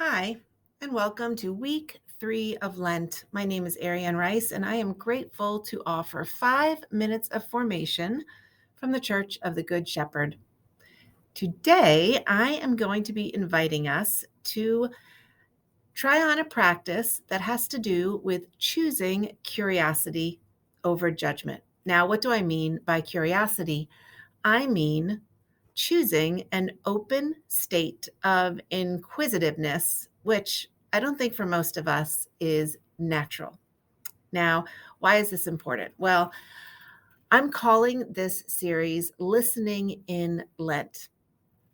Hi, and welcome to week 3 of Lent. My name is Arianne Rice, and I am grateful to offer 5 minutes of formation from the Church of the Good Shepherd. Today, I am going to be inviting us to try on a practice that has to do with choosing curiosity over judgment. Now, what do I mean by curiosity? I mean choosing an open state of inquisitiveness, which I don't think for most of us is natural. Now, why is this important? Well, I'm calling this series Listening in Lent.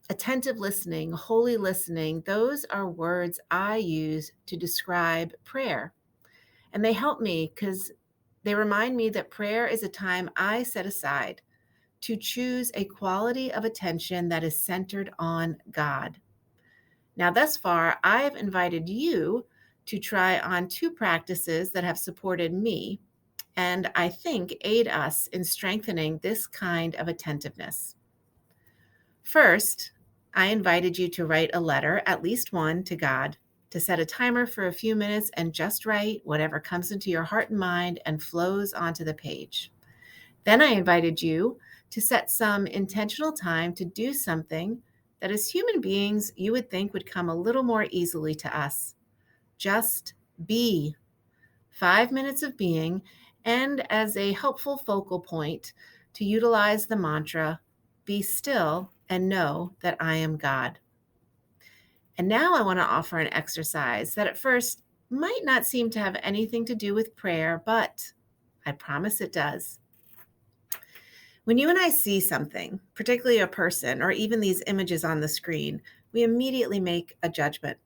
Attentive listening, holy listening, those are words I use to describe prayer. And they help me because they remind me that prayer is a time I set aside to choose a quality of attention that is centered on God. Now, thus far, I've invited you to try on 2 practices that have supported me and I think aid us in strengthening this kind of attentiveness. First, I invited you to write a letter, at least one, to God, to set a timer for a few minutes and just write whatever comes into your heart and mind and flows onto the page. Then I invited you to set some intentional time to do something that as human beings you would think would come a little more easily to us. Just be. 5 minutes of being, and as a helpful focal point, to utilize the mantra, be still and know that I am God. And now I want to offer an exercise that at first might not seem to have anything to do with prayer, but I promise it does. When you and I see something, particularly a person or even these images on the screen, we immediately make a judgment.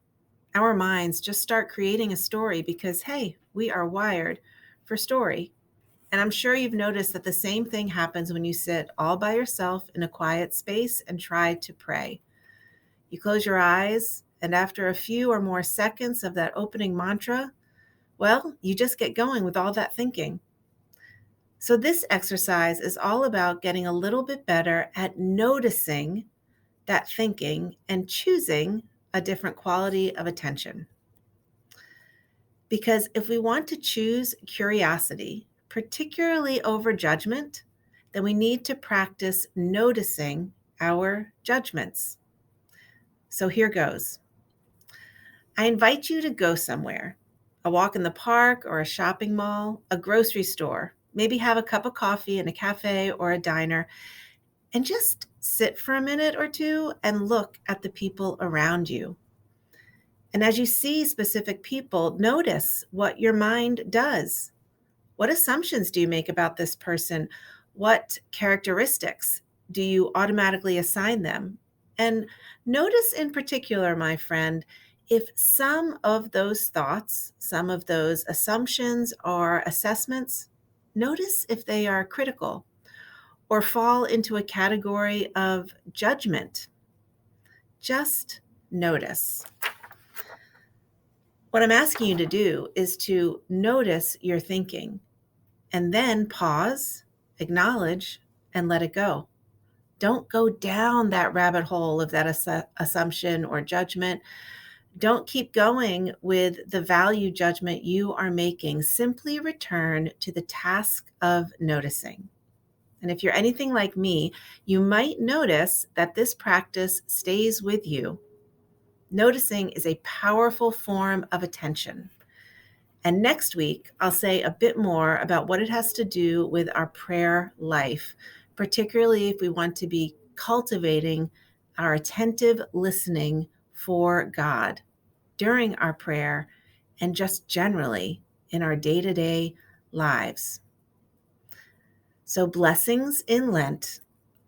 Our minds just start creating a story because, hey, we are wired for story. And I'm sure you've noticed that the same thing happens when you sit all by yourself in a quiet space and try to pray. You close your eyes, and after a few or more seconds of that opening mantra, well, you just get going with all that thinking. So this exercise is all about getting a little bit better at noticing that thinking and choosing a different quality of attention. Because if we want to choose curiosity, particularly over judgment, then we need to practice noticing our judgments. So here goes. I invite you to go somewhere, a walk in the park or a shopping mall, a grocery store, maybe have a cup of coffee in a cafe or a diner, and just sit for a minute or two and look at the people around you. And as you see specific people, notice what your mind does. What assumptions do you make about this person? What characteristics do you automatically assign them? And notice in particular, my friend, if some of those thoughts, some of those assumptions or assessments, notice if they are critical or fall into a category of judgment. Just notice. What I'm asking you to do is to notice your thinking and then pause, acknowledge, and let it go. Don't go down that rabbit hole of that assumption or judgment. Don't keep going with the value judgment you are making. Simply return to the task of noticing. And if you're anything like me, you might notice that this practice stays with you. Noticing is a powerful form of attention. And next week, I'll say a bit more about what it has to do with our prayer life, particularly if we want to be cultivating our attentive listening for God during our prayer and just generally in our day-to-day lives. So blessings in Lent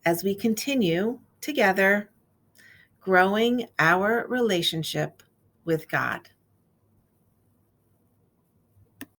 as we continue together growing our relationship with God.